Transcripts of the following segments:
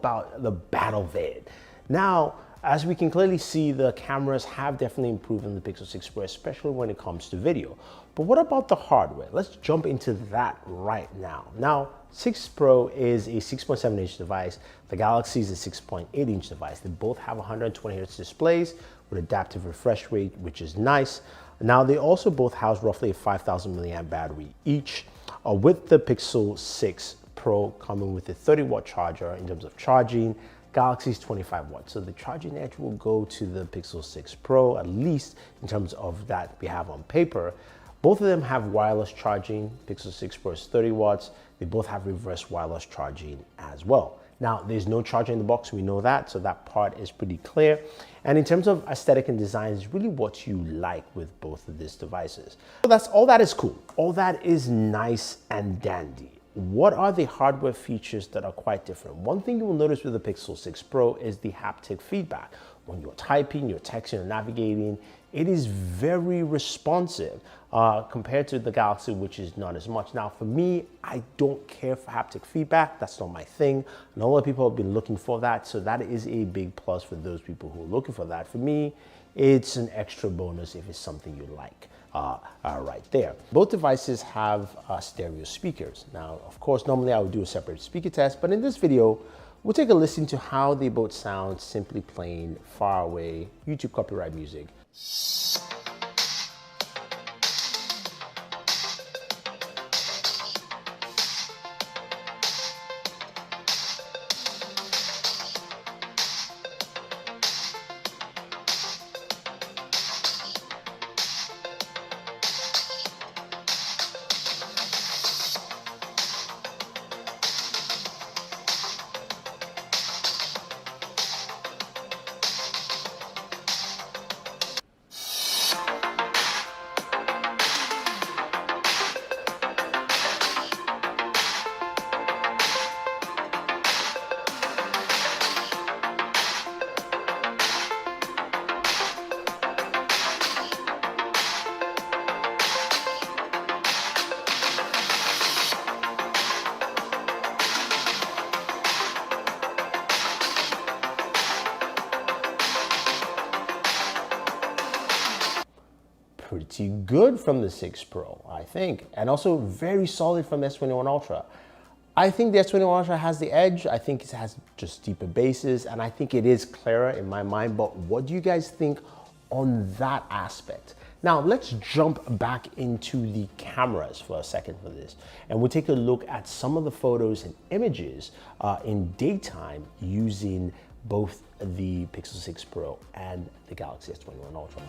about the battle vid. Now, as we can clearly see, the cameras have definitely improved in the Pixel 6 Pro, especially when it comes to video. But what about the hardware? Let's jump into that right now. Now, 6 Pro is a 6.7-inch device. The Galaxy is a 6.8-inch device. They both have 120Hz displays with adaptive refresh rate, which is nice. Now, they also both house roughly a 5,000 milliamp battery each, with the Pixel 6 Pro coming with a 30-watt charger in terms of charging. Galaxy's 25 watts. So the charging edge will go to the Pixel 6 Pro, at least in terms of that we have on paper. Both of them have wireless charging. Pixel 6 Pro is 30 watts. They both have reverse wireless charging as well. Now, there's no charger in the box, we know that, so that part is pretty clear. And in terms of aesthetic and design, it's really what you like with both of these devices. So that's all that is cool. All that is nice and dandy. What are the hardware features that are quite different? One thing you will notice with the Pixel 6 Pro is the haptic feedback. When you're typing, you're texting, you're navigating, it is very responsive compared to the Galaxy, which is not as much. Now, for me, I don't care for haptic feedback. That's not my thing. And a lot of people have been looking for that, so that is a big plus for those people who are looking for that. For me, it's an extra bonus if it's something you like. Right there. Both devices have stereo speakers. Now, of course, normally I would do a separate speaker test, but in this video, we'll take a listen to how they both sound simply playing far away YouTube copyright music. Pretty good from the 6 Pro, I think, and also very solid from the S21 Ultra. I think the S21 Ultra has the edge. I think it has just deeper basses, and I think it is clearer in my mind, but what do you guys think on that aspect? Now, let's jump back into the cameras for a second for this, and we'll take a look at some of the photos and images in daytime using both the Pixel 6 Pro and the Galaxy S21 Ultra.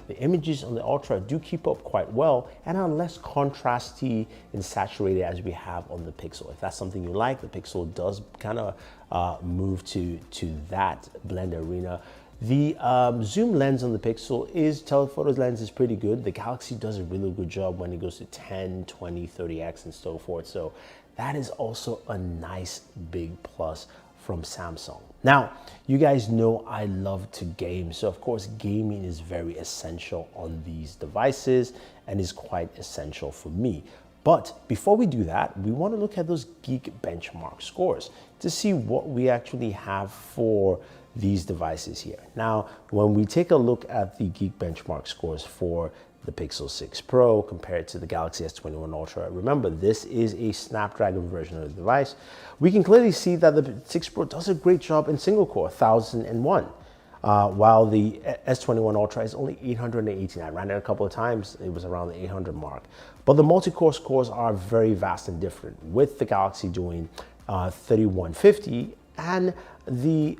The images on the Ultra do keep up quite well and are less contrasty and saturated as we have on the Pixel. If that's something you like, the Pixel does kind of move to that blend arena. The zoom lens on the Pixel telephoto lens is pretty good. The Galaxy does a really good job when it goes to 10, 20, 30x and so forth. So that is also a nice big plus from Samsung. Now, you guys know I love to game, so of course gaming is very essential on these devices and is quite essential for me. But before we do that, we want to look at those Geek benchmark scores to see what we actually have for these devices here. Now, when we take a look at the Geek benchmark scores for the Pixel 6 Pro compared to the Galaxy S21 Ultra. Remember, this is a Snapdragon version of the device. We can clearly see that the 6 Pro does a great job in single core, 1001, while the S21 Ultra is only 818. I ran it a couple of times, it was around the 800 mark. But the multi-core scores are very vast and different, with the Galaxy doing 3150 and the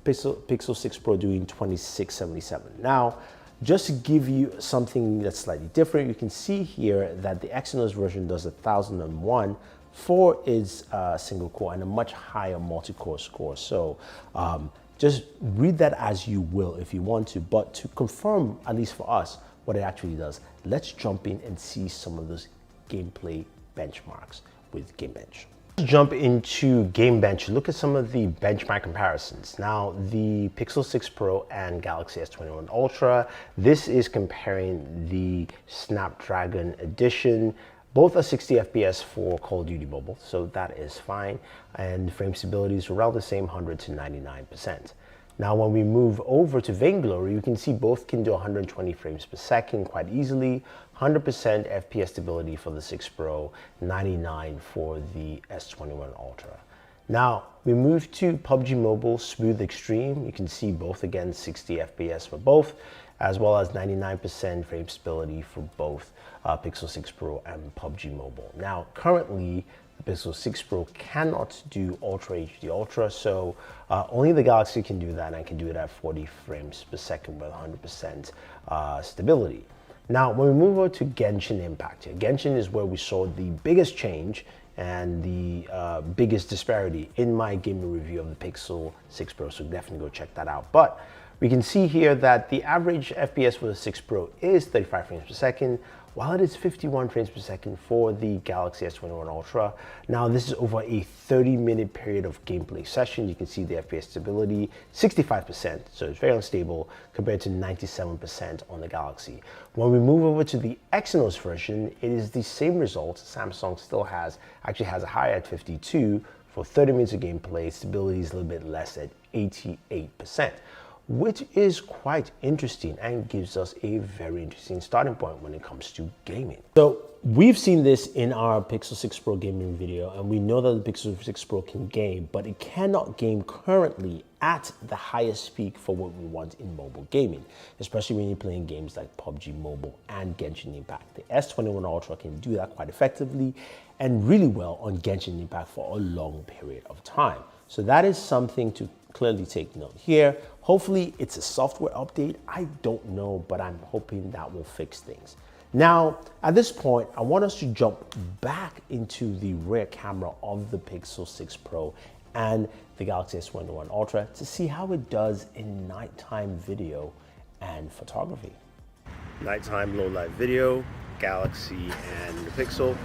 Pixel 6 Pro doing 2677. Now, just to give you something that's slightly different, you can see here that the Exynos version does 1001 for its single core and a much higher multi-core score. So just read that as you will if you want to, but to confirm, at least for us, what it actually does, let's jump in and see some of those gameplay benchmarks with Geekbench. Let's jump into Game Bench. Look at some of the benchmark comparisons. Now, the Pixel 6 Pro and Galaxy S21 Ultra, this is comparing the Snapdragon edition. Both are 60 FPS for Call of Duty Mobile, so that is fine. And frame stability is around the same 100 to 99%. Now, when we move over to Vainglory, you can see both can do 120 frames per second quite easily, 100% FPS stability for the 6 Pro, 99 for the S21 Ultra. Now, we move to PUBG Mobile Smooth Extreme. You can see both again 60 FPS for both, as well as 99% frame stability for both Pixel 6 Pro and PUBG Mobile. Now, currently, the Pixel 6 Pro cannot do Ultra HD Ultra, so only the Galaxy can do that, and can do it at 40 frames per second with 100% stability. Now, when we move over to Genshin Impact here, Genshin is where we saw the biggest change and the biggest disparity in my gaming review of the Pixel 6 Pro, so definitely go check that out. But we can see here that the average FPS for the 6 Pro is 35 frames per second, while it is 51 frames per second for the Galaxy S21 Ultra. Now, this is over a 30-minute period of gameplay session. You can see the FPS stability, 65%, so it's very unstable compared to 97% on the Galaxy. When we move over to the Exynos version, it is the same results. Samsung still actually has a higher at 52 for 30 minutes of gameplay. Stability is a little bit less at 88%. Which is quite interesting and gives us a very interesting starting point when it comes to gaming. So we've seen this in our Pixel 6 Pro gaming video, and we know that the Pixel 6 Pro can game, but it cannot game currently at the highest peak for what we want in mobile gaming, especially when you're playing games like PUBG Mobile and Genshin Impact. The S21 Ultra can do that quite effectively and really well on Genshin Impact for a long period of time. So that is something to clearly take note here. Hopefully it's a software update. I don't know, but I'm hoping that will fix things. Now, at this point, I want us to jump back into the rear camera of the Pixel 6 Pro and the Galaxy S21 Ultra to see how it does in nighttime video and photography. Nighttime low light video, Galaxy and the Pixel.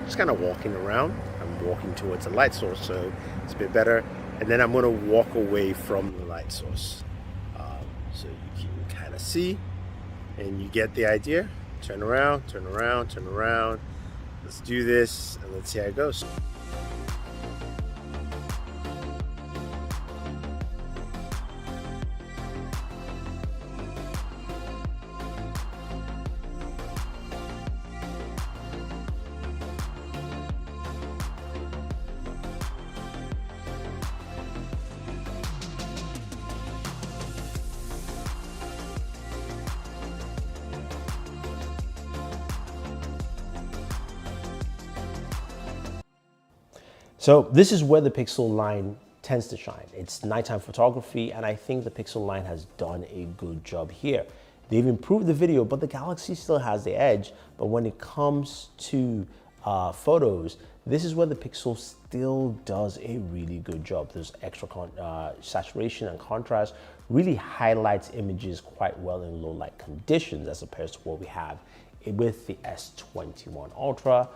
Just kind of walking around. I'm walking towards a light source, so it's a bit better. And then I'm going to walk away from the light source. So you can kind of see and you get the idea. Turn around, turn around, turn around. Let's do this and let's see how it goes. So this is where the Pixel line tends to shine. It's nighttime photography, and I think the Pixel line has done a good job here. They've improved the video, but the Galaxy still has the edge. But when it comes to photos, this is where the Pixel still does a really good job. There's extra saturation and contrast, really highlights images quite well in low light conditions as opposed to what we have with the S21 Ultra,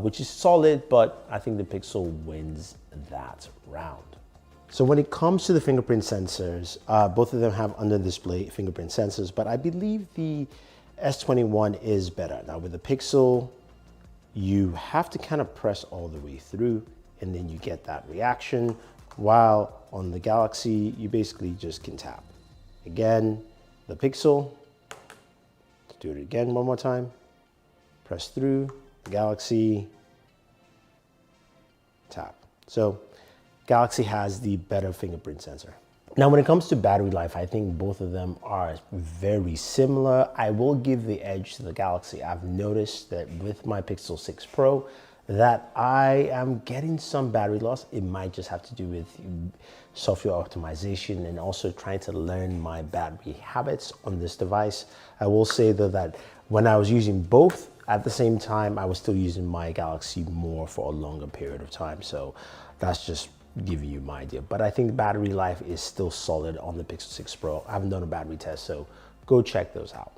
which is solid, but I think the Pixel wins that round. So when it comes to the fingerprint sensors, both of them have under display fingerprint sensors, but I believe the S21 is better. Now with the Pixel, you have to kind of press all the way through and then you get that reaction, while on the Galaxy, you basically just can tap. Again, the Pixel, do it again one more time. Press through, the Galaxy, tap. So Galaxy has the better fingerprint sensor. Now, when it comes to battery life, I think both of them are very similar. I will give the edge to the Galaxy. I've noticed that with my Pixel 6 Pro that I am getting some battery loss. It might just have to do with software optimization and also trying to learn my battery habits on this device. I will say though that when I was using both at the same time, I was still using my Galaxy more for a longer period of time. So that's just giving you my idea. But I think the battery life is still solid on the Pixel 6 Pro. I haven't done a battery test, so go check those out.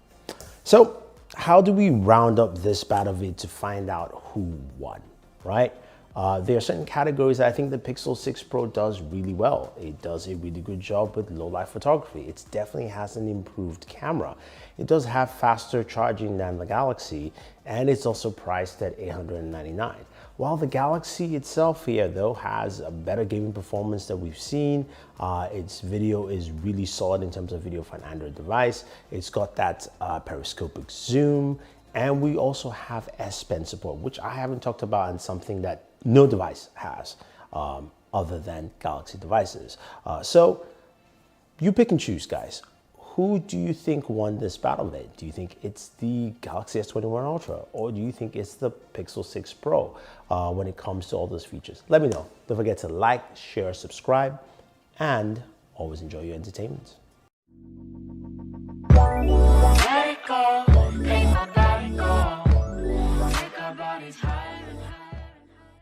So how do we round up this battle of it to find out who won, right? There are certain categories that I think the Pixel 6 Pro does really well. It does a really good job with low light photography. It definitely has an improved camera. It does have faster charging than the Galaxy, and it's also priced at $899. While the Galaxy itself here though has a better gaming performance that we've seen, its video is really solid in terms of video for an Android device. It's got that periscopic zoom, and we also have S Pen support, which I haven't talked about, and something that no device has other than Galaxy devices. So you pick and choose, guys. Who do you think won this battle then? Do you think it's the Galaxy S21 Ultra, or do you think it's the Pixel 6 Pro when it comes to all those features? Let me know. Don't forget to like, share, subscribe, and always enjoy your entertainment. Let it go, make my body go, make our bodies higher.